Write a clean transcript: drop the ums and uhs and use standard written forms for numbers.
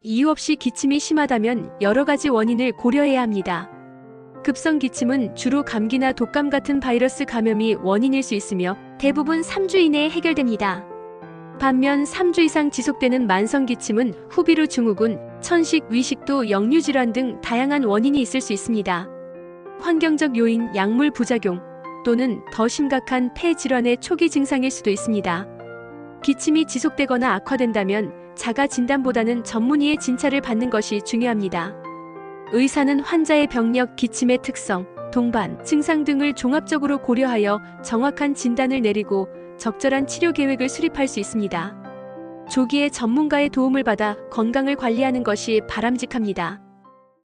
이유 없이 기침이 심하다면 여러 가지 원인을 고려해야 합니다. 급성 기침은 주로 감기나 독감 같은 바이러스 감염이 원인일 수 있으며 대부분 3주 이내에 해결됩니다. 반면 3주 이상 지속되는 만성 기침은 후비루 증후군, 천식, 위식도, 역류질환 등 다양한 원인이 있을 수 있습니다. 환경적 요인, 약물 부작용 또는 더 심각한 폐 질환의 초기 증상일 수도 있습니다. 기침이 지속되거나 악화된다면 자가 진단보다는 전문의의 진찰을 받는 것이 중요합니다. 의사는 환자의 병력, 기침의 특성, 동반, 증상 등을 종합적으로 고려하여 정확한 진단을 내리고 적절한 치료 계획을 수립할 수 있습니다. 조기에 전문가의 도움을 받아 건강을 관리하는 것이 바람직합니다.